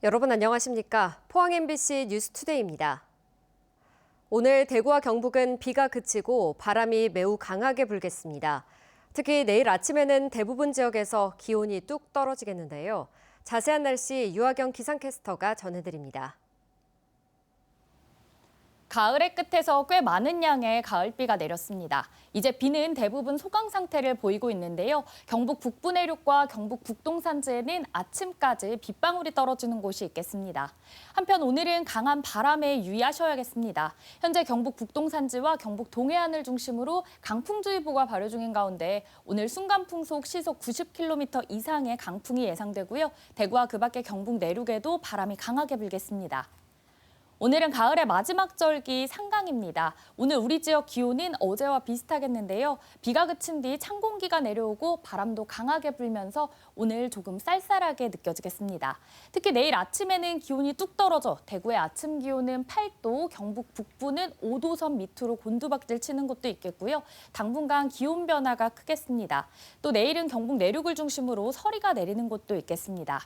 여러분 안녕하십니까? 포항 MBC 뉴스투데이입니다. 오늘 대구와 경북은 비가 그치고 바람이 매우 강하게 불겠습니다. 특히 내일 아침에는 대부분 지역에서 기온이 뚝 떨어지겠는데요. 자세한 날씨 유아경 기상캐스터가 전해드립니다. 가을의 끝에서 꽤 많은 양의 가을비가 내렸습니다. 이제 비는 대부분 소강 상태를 보이고 있는데요. 경북 북부 내륙과 경북 북동 산지에는 아침까지 빗방울이 떨어지는 곳이 있겠습니다. 한편 오늘은 강한 바람에 유의하셔야겠습니다. 현재 경북 북동 산지와 경북 동해안을 중심으로 강풍주의보가 발효 중인 가운데 오늘 순간풍속 시속 90km 이상의 강풍이 예상되고요. 대구와 그 밖의 경북 내륙에도 바람이 강하게 불겠습니다. 오늘은 가을의 마지막 절기 상강입니다. 오늘 우리 지역 기온은 어제와 비슷하겠는데요. 비가 그친 뒤 찬 공기가 내려오고 바람도 강하게 불면서 오늘 조금 쌀쌀하게 느껴지겠습니다. 특히 내일 아침에는 기온이 뚝 떨어져 대구의 아침 기온은 8도, 경북 북부는 5도 선 밑으로 곤두박질 치는 곳도 있겠고요. 당분간 기온 변화가 크겠습니다. 또 내일은 경북 내륙을 중심으로 서리가 내리는 곳도 있겠습니다.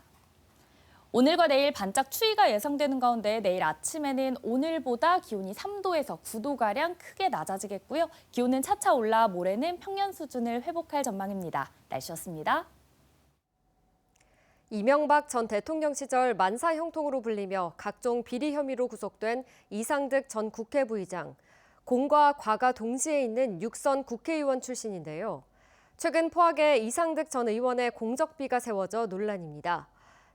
오늘과 내일 반짝 추위가 예상되는 가운데 내일 아침에는 오늘보다 기온이 3도에서 9도가량 크게 낮아지겠고요. 기온은 차차 올라 모레는 평년 수준을 회복할 전망입니다. 날씨였습니다. 이명박 전 대통령 시절 만사 형통으로 불리며 각종 비리 혐의로 구속된 이상득 전 국회 부의장. 공과 과가 동시에 있는 육선 국회의원 출신인데요. 최근 포항에 이상득 전 의원의 공적비가 세워져 논란입니다.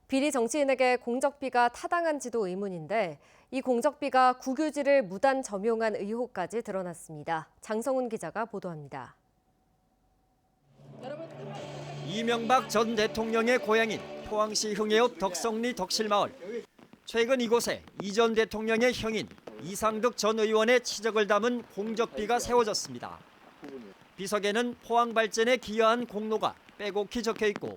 비리 정치인에게 공적비가 타당한지도 의문인데 이 공적비가 국유지를 무단 점용한 의혹까지 드러났습니다. 장성훈 기자가 보도합니다. 이명박 전 대통령의 고향인 포항시 흥해읍 덕성리 덕실마을. 최근 이곳에 이 전 대통령의 형인 이상득 전 의원의 치적을 담은 공적비가 세워졌습니다. 비석에는 포항 발전에 기여한 공로가 빼곡히 적혀 있고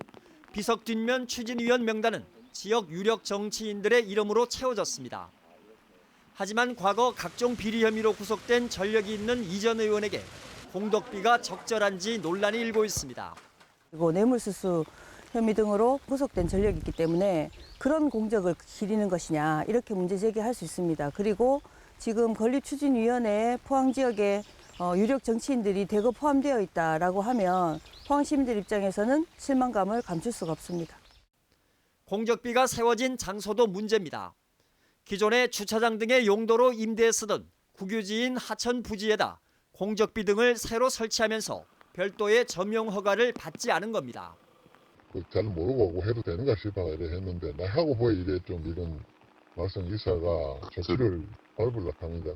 비석 뒷면 추진위원 명단은 지역 유력 정치인들의 이름으로 채워졌습니다. 하지만 과거 각종 비리 혐의로 구속된 전력이 있는 이 전 의원에게 공덕비가 적절한지 논란이 일고 있습니다. 그리고 뇌물수수 혐의 등으로 구속된 전력이 있기 때문에 그런 공적을 기리는 것이냐 이렇게 문제 제기할 수 있습니다. 그리고 지금 건립추진위원회에 포항 지역에 유력 정치인들이 대거 포함되어 있다라고 하면 포항 시민들 입장에서는 실망감을 감출 수가 없습니다. 공적비가 세워진 장소도 문제입니다. 기존의 주차장 등의 용도로 임대에 쓰던 국유지인 하천 부지에다 공적비 등을 새로 설치하면서 별도의 점용 허가를 받지 않은 겁니다. 잘 모르고 해도 되는가 싶어 이래 했는데 나하고 뭐 이래 좀 이런 말씀 이사가 조치를 밟으려고 합니다.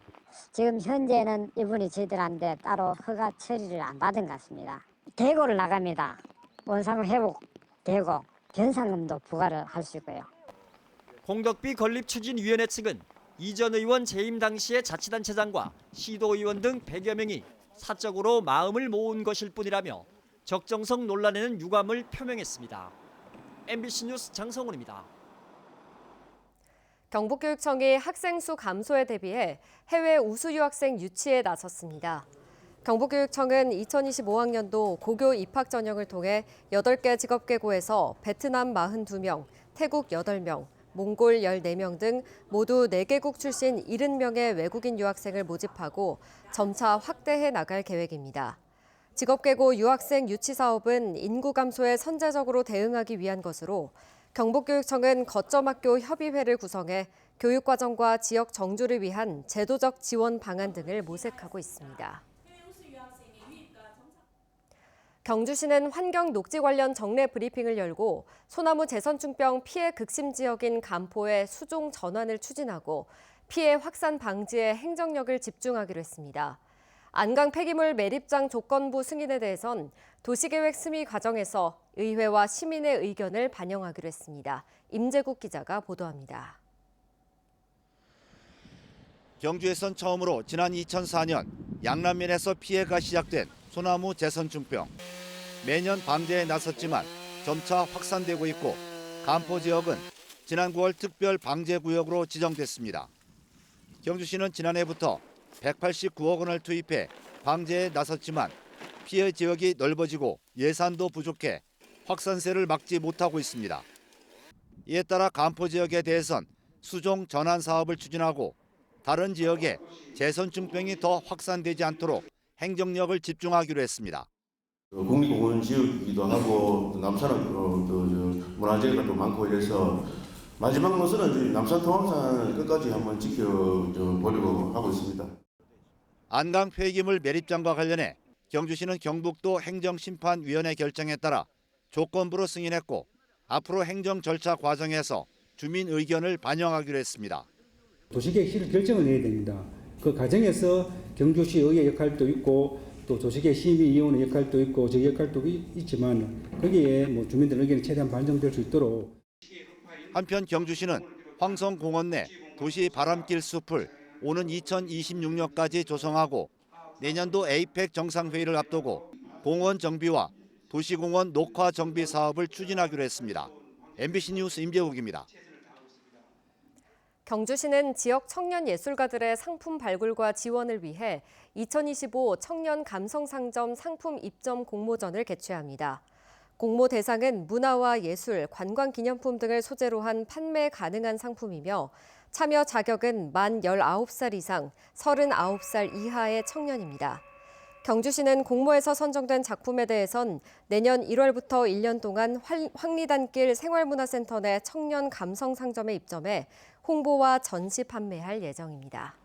지금 현재는 이분이 저희들한테 따로 허가 처리를 안 받은 것 같습니다. 대고를 나갑니다. 원상 회복되고 변상금도 부과를 할 수 있고요. 공덕비 건립추진위원회 측은 이 전 의원 재임 당시의 자치단체장과 시도의원 등 100여 명이 사적으로 마음을 모은 것일 뿐이라며 적정성 논란에는 유감을 표명했습니다. MBC 뉴스 장성훈입니다. 경북교육청이 학생 수 감소에 대비해 해외 우수 유학생 유치에 나섰습니다. 경북교육청은 2025학년도 고교 입학 전형을 통해 8개 직업계고에서 베트남 42명, 태국 8명, 몽골 14명 등 모두 4개국 출신 70명의 외국인 유학생을 모집하고 점차 확대해 나갈 계획입니다. 직업계고 유학생 유치 사업은 인구 감소에 선제적으로 대응하기 위한 것으로 경북교육청은 거점학교 협의회를 구성해 교육과정과 지역 정주를 위한 제도적 지원 방안 등을 모색하고 있습니다. 경주시는 환경 녹지 관련 정례 브리핑을 열고 소나무 재선충병 피해 극심 지역인 간포의 수종 전환을 추진하고 피해 확산 방지에 행정력을 집중하기로 했습니다. 안강 폐기물 매립장 조건부 승인에 대해선 도시계획 심의 과정에서 의회와 시민의 의견을 반영하기로 했습니다. 임재국 기자가 보도합니다. 경주에선 처음으로 지난 2004년 양남면에서 피해가 시작된 소나무 재선충병. 매년 방제에 나섰지만 점차 확산되고 있고 간포 지역은 지난 9월 특별 방제구역으로 지정됐습니다. 경주시는 지난해부터 189억 원을 투입해 방제에 나섰지만 피해 지역이 넓어지고 예산도 부족해 확산세를 막지 못하고 있습니다. 이에 따라 간포 지역에 대해선 수종 전환 사업을 추진하고 다른 지역에 제선증병이 더 확산되지 않도록 행정력을 집중하기로 했습니다. 국립공원 지역이기도 하고 남산은 문화재가 또 많고 이래서 마지막 노선은 이제 남산통합산을 끝까지 한번 지켜보려고 하고 있습니다. 안강 폐기물 매립장과 관련해 경주시는 경북도 행정심판위원회 결정에 따라 조건부로 승인했고 앞으로 행정 절차 과정에서 주민 의견을 반영하기로 했습니다. 도시계획 실 결정을 내야 됩니다. 그 과정에서 경주시 의회 역할도 있고 또 도시계획 심의위원회 역할도 있고 저희 역할도 있지만 거기에 주민들 의견이 최대한 반영될 수 있도록. 한편 경주시는 황성공원 내 도시 바람길 숲을 오는 2026년까지 조성하고 내년도 에이펙 정상회의를 앞두고 공원 정비와 도시공원 녹화 정비 사업을 추진하기로 했습니다. MBC 뉴스 임재욱입니다. 경주시는 지역 청년 예술가들의 상품 발굴과 지원을 위해 2025 청년 감성상점 상품 입점 공모전을 개최합니다. 공모 대상은 문화와 예술, 관광기념품 등을 소재로 한 판매 가능한 상품이며 참여 자격은 만 19살 이상, 39살 이하의 청년입니다. 경주시는 공모에서 선정된 작품에 대해선 내년 1월부터 1년 동안 황리단길 생활문화센터 내 청년 감성상점에 입점해 홍보와 전시 판매할 예정입니다.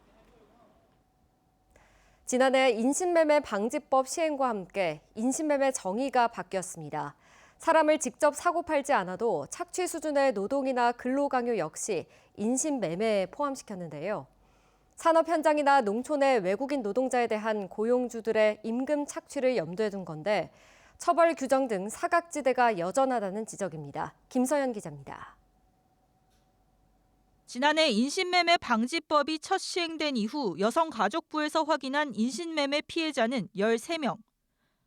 지난해 인신매매 방지법 시행과 함께 인신매매 정의가 바뀌었습니다. 사람을 직접 사고 팔지 않아도 착취 수준의 노동이나 근로강요 역시 인신매매에 포함시켰는데요. 산업 현장이나 농촌의 외국인 노동자에 대한 고용주들의 임금 착취를 염두에 둔 건데 처벌 규정 등 사각지대가 여전하다는 지적입니다. 김서연 기자입니다. 지난해 인신매매 방지법이 첫 시행된 이후 여성가족부에서 확인한 인신매매 피해자는 13명.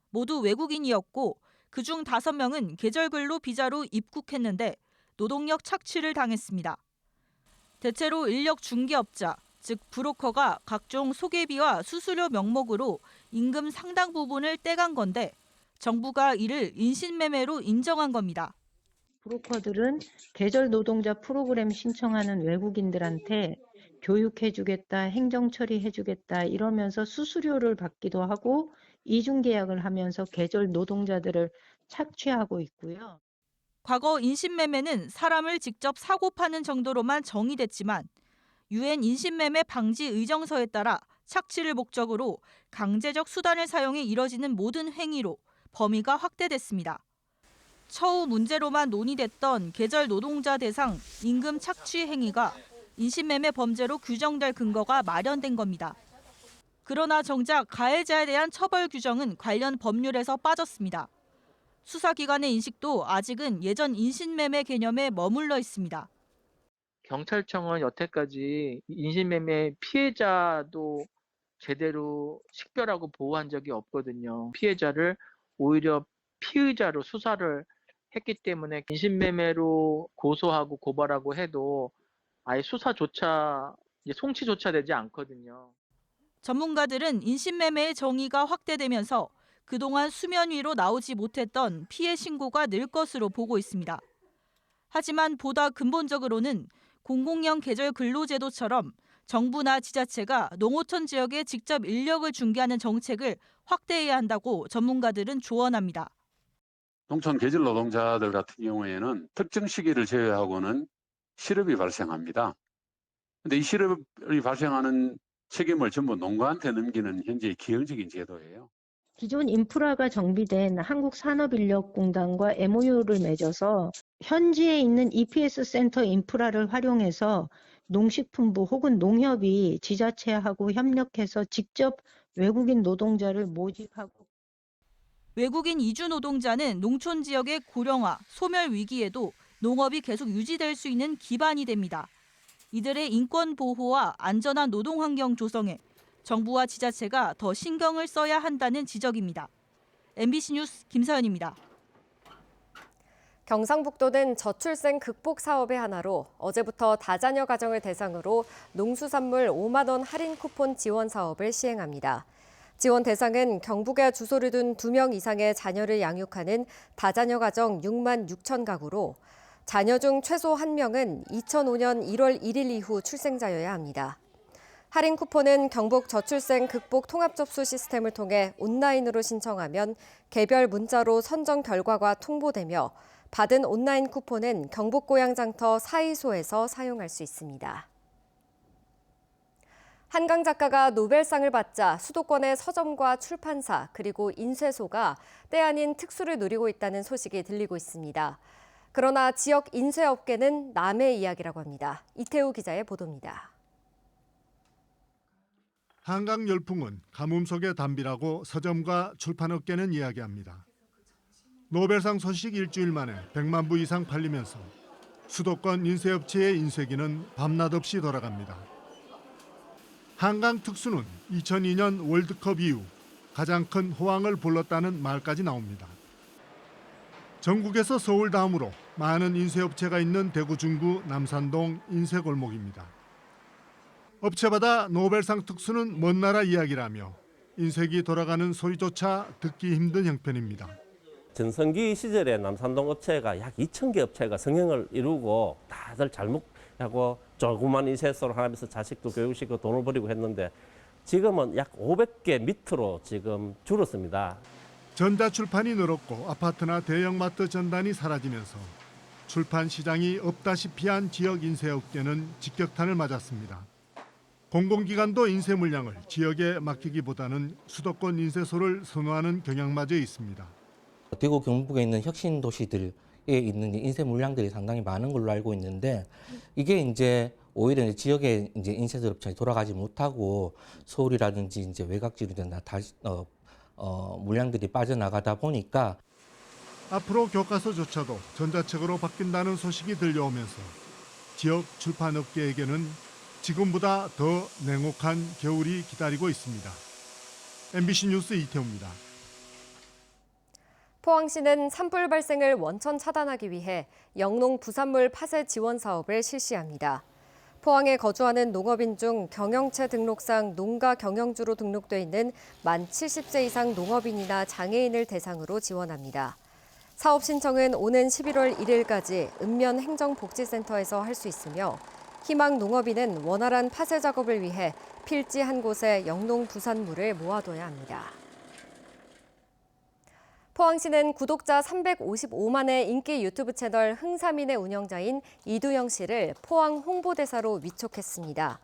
모두 외국인이었고 그중 5명은 계절근로 비자로 입국했는데 노동력 착취를 당했습니다. 대체로 인력 중개업자, 즉 브로커가 각종 소개비와 수수료 명목으로 임금 상당 부분을 떼간 건데 정부가 이를 인신매매로 인정한 겁니다. 브로커들은 계절 노동자 프로그램 신청하는 외국인들한테 교육해주겠다, 행정처리해주겠다 이러면서 수수료를 받기도 하고 이중계약을 하면서 계절 노동자들을 착취하고 있고요. 과거 인신매매는 사람을 직접 사고 파는 정도로만 정의됐지만 UN 인신매매 방지 의정서에 따라 착취를 목적으로 강제적 수단을 사용해 이뤄지는 모든 행위로 범위가 확대됐습니다. 처우 문제로만 논의됐던 계절 노동자 대상 임금 착취 행위가 인신매매 범죄로 규정될 근거가 마련된 겁니다. 그러나 정작 가해자에 대한 처벌 규정은 관련 법률에서 빠졌습니다. 수사기관의 인식도 아직은 예전 인신매매 개념에 머물러 있습니다. 경찰청은 여태까지 인신매매 피해자도 제대로 식별하고 보호한 적이 없거든요. 피해자를 오히려 피의자로 수사를 했기 때문에 인신매매로 고소하고 고발하고 해도 아예 수사조차, 송치조차 되지 않거든요. 전문가들은 인신매매의 정의가 확대되면서 그동안 수면 위로 나오지 못했던 피해 신고가 늘 것으로 보고 있습니다. 하지만 보다 근본적으로는 공공형 계절 근로제도처럼 정부나 지자체가 농어촌 지역에 직접 인력을 중개하는 정책을 확대해야 한다고 전문가들은 조언합니다. 농촌 계절 노동자들 같은 경우에는 특정 시기를 제외하고는 실업이 발생합니다. 그런데 이 실업이 발생하는 책임을 전부 농가한테 넘기는 현재의 기형적인 제도예요. 기존 인프라가 정비된 한국산업인력공단과 MOU를 맺어서 현지에 있는 EPS 센터 인프라를 활용해서 농식품부 혹은 농협이 지자체하고 협력해서 직접 외국인 노동자를 모집하고 외국인 이주 노동자는 농촌 지역의 고령화, 소멸 위기에도 농업이 계속 유지될 수 있는 기반이 됩니다. 이들의 인권 보호와 안전한 노동 환경 조성에 정부와 지자체가 더 신경을 써야 한다는 지적입니다. MBC 뉴스 김서연입니다. 경상북도는 저출생 극복 사업의 하나로 어제부터 다자녀 가정을 대상으로 농수산물 5만 원 할인 쿠폰 지원 사업을 시행합니다. 지원 대상은 경북에 주소를 둔 2명 이상의 자녀를 양육하는 다자녀 가정 6만 6천 가구로 자녀 중 최소 1명은 2005년 1월 1일 이후 출생자여야 합니다. 할인 쿠폰은 경북 저출생 극복 통합 접수 시스템을 통해 온라인으로 신청하면 개별 문자로 선정 결과가 통보되며 받은 온라인 쿠폰은 경북고향장터 사이소에서 사용할 수 있습니다. 한강 작가가 노벨상을 받자 수도권의 서점과 출판사 그리고 인쇄소가 때 아닌 특수를 누리고 있다는 소식이 들리고 있습니다. 그러나 지역 인쇄업계는 남의 이야기라고 합니다. 이태우 기자의 보도입니다. 한강 열풍은 가뭄 속의 담비라고 서점과 출판업계는 이야기합니다. 노벨상 소식 일주일 만에 100만 부 이상 팔리면서 수도권 인쇄업체의 인쇄기는 밤낮 없이 돌아갑니다. 한강 특수는 2002년 월드컵 이후 가장 큰 호황을 불렀다는 말까지 나옵니다. 전국에서 서울 다음으로 많은 인쇄업체가 있는 대구 중구 남산동 인쇄골목입니다. 업체마다 노벨상 특수는 먼 나라 이야기라며 인쇄기 돌아가는 소리조차 듣기 힘든 형편입니다. 전성기 시절에 남산동 업체가 약 2,000개 업체가 성행을 이루고 다들 잘 먹고 조그만 인쇄소를 하면서 자식도 교육시키고 돈을 버리고 했는데 지금은 약 500개 밑으로 지금 줄었습니다. 전자출판이 늘었고 아파트나 대형마트 전단이 사라지면서 출판 시장이 없다시피 한 지역 인쇄업계는 직격탄을 맞았습니다. 공공기관도 인쇄 물량을 지역에 맡기기보다는 수도권 인쇄소를 선호하는 경향마저 있습니다. 대구 경북에 있는 혁신 도시들에 있는 인쇄 물량들이 상당히 많은 걸로 알고 있는데 이게 이제 오히려 이제 지역에 이제 인쇄 업체가 돌아가지 못하고 서울이라든지 이제 외곽지로 다시 물량들이 빠져나가다 보니까 앞으로 교과서조차도 전자책으로 바뀐다는 소식이 들려오면서 지역 출판업계에게는 지금보다 더 냉혹한 겨울이 기다리고 있습니다. MBC 뉴스 이태우입니다. 포항시는 산불 발생을 원천 차단하기 위해 영농 부산물 파쇄 지원 사업을 실시합니다. 포항에 거주하는 농업인 중 경영체 등록상 농가 경영주로 등록돼 있는 만 70세 이상 농업인이나 장애인을 대상으로 지원합니다. 사업 신청은 오는 11월 1일까지 읍면행정복지센터에서 할 수 있으며 희망 농업인은 원활한 파쇄 작업을 위해 필지 한 곳에 영농 부산물을 모아둬야 합니다. 포항시는 구독자 355만의 인기 유튜브 채널 흥사민의 운영자인 이두영 씨를 포항 홍보대사로 위촉했습니다.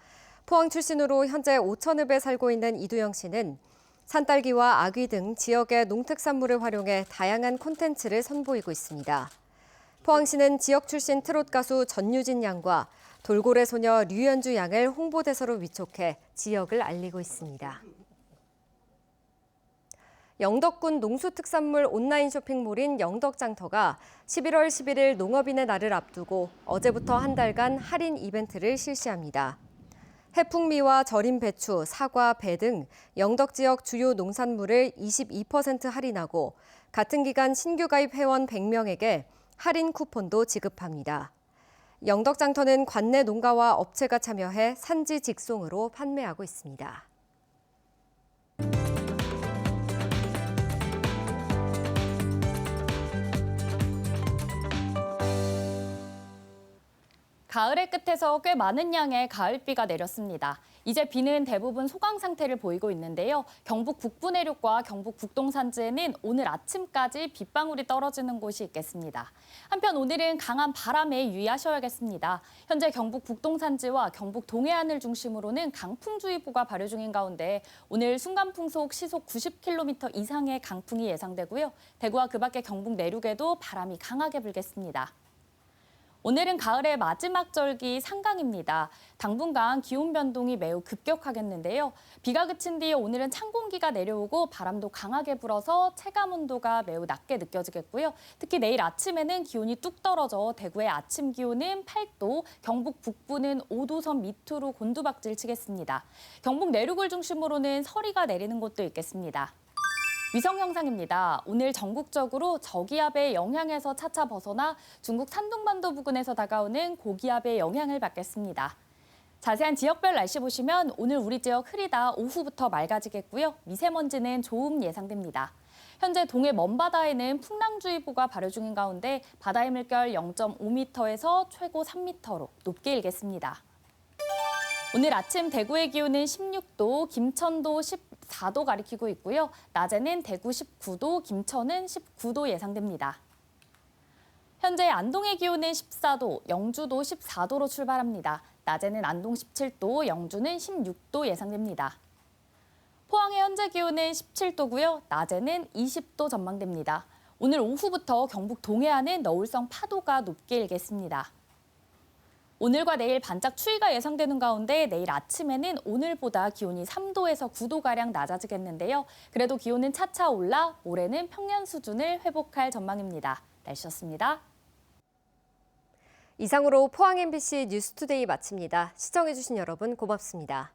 포항 출신으로 현재 오천읍에 살고 있는 이두영 씨는 산딸기와 아귀 등 지역의 농특산물을 활용해 다양한 콘텐츠를 선보이고 있습니다. 포항시는 지역 출신 트롯 가수 전유진 양과 돌고래 소녀 류현주 양을 홍보대사로 위촉해 지역을 알리고 있습니다. 영덕군 농수특산물 온라인 쇼핑몰인 영덕장터가 11월 11일 농업인의 날을 앞두고 어제부터 한 달간 할인 이벤트를 실시합니다. 해풍미와 절임 배추, 사과, 배 등 영덕 지역 주요 농산물을 22% 할인하고 같은 기간 신규 가입 회원 100명에게 할인 쿠폰도 지급합니다. 영덕장터는 관내 농가와 업체가 참여해 산지 직송으로 판매하고 있습니다. 가을의 끝에서 꽤 많은 양의 가을비가 내렸습니다. 이제 비는 대부분 소강 상태를 보이고 있는데요. 경북 북부 내륙과 경북 북동 산지에는 오늘 아침까지 빗방울이 떨어지는 곳이 있겠습니다. 한편 오늘은 강한 바람에 유의하셔야겠습니다. 현재 경북 북동 산지와 경북 동해안을 중심으로는 강풍주의보가 발효 중인 가운데 오늘 순간풍속 시속 90km 이상의 강풍이 예상되고요. 대구와 그 밖의 경북 내륙에도 바람이 강하게 불겠습니다. 오늘은 가을의 마지막 절기 상강입니다. 당분간 기온 변동이 매우 급격하겠는데요. 비가 그친 뒤에 오늘은 찬 공기가 내려오고 바람도 강하게 불어서 체감 온도가 매우 낮게 느껴지겠고요. 특히 내일 아침에는 기온이 뚝 떨어져 대구의 아침 기온은 8도, 경북 북부는 5도 선 밑으로 곤두박질 치겠습니다. 경북 내륙을 중심으로는 서리가 내리는 곳도 있겠습니다. 위성 형상입니다. 오늘 전국적으로 저기압의 영향에서 차차 벗어나 중국 산둥반도 부근에서 다가오는 고기압의 영향을 받겠습니다. 자세한 지역별 날씨 보시면 오늘 우리 지역 흐리다 오후부터 맑아지겠고요. 미세먼지는 조음 예상됩니다. 현재 동해 먼바다에는 풍랑주의보가 발효 중인 가운데 바다의 물결 0.5m에서 최고 3m로 높게 일겠습니다. 오늘 아침 대구의 기온은 16도, 김천도 14도 가리키고 있고요. 낮에는 대구 19도, 김천은 19도 예상됩니다. 현재 안동의 기온은 14도, 영주도 14도로 출발합니다. 낮에는 안동 17도, 영주는 16도 예상됩니다. 포항의 현재 기온은 17도고요. 낮에는 20도 전망됩니다. 오늘 오후부터 경북 동해안은 너울성 파도가 높게 일겠습니다. 오늘과 내일 반짝 추위가 예상되는 가운데 내일 아침에는 오늘보다 기온이 3도에서 9도가량 낮아지겠는데요. 그래도 기온은 차차 올라 모레는 평년 수준을 회복할 전망입니다. 날씨였습니다. 이상으로 포항 MBC 뉴스투데이 마칩니다. 시청해주신 여러분 고맙습니다.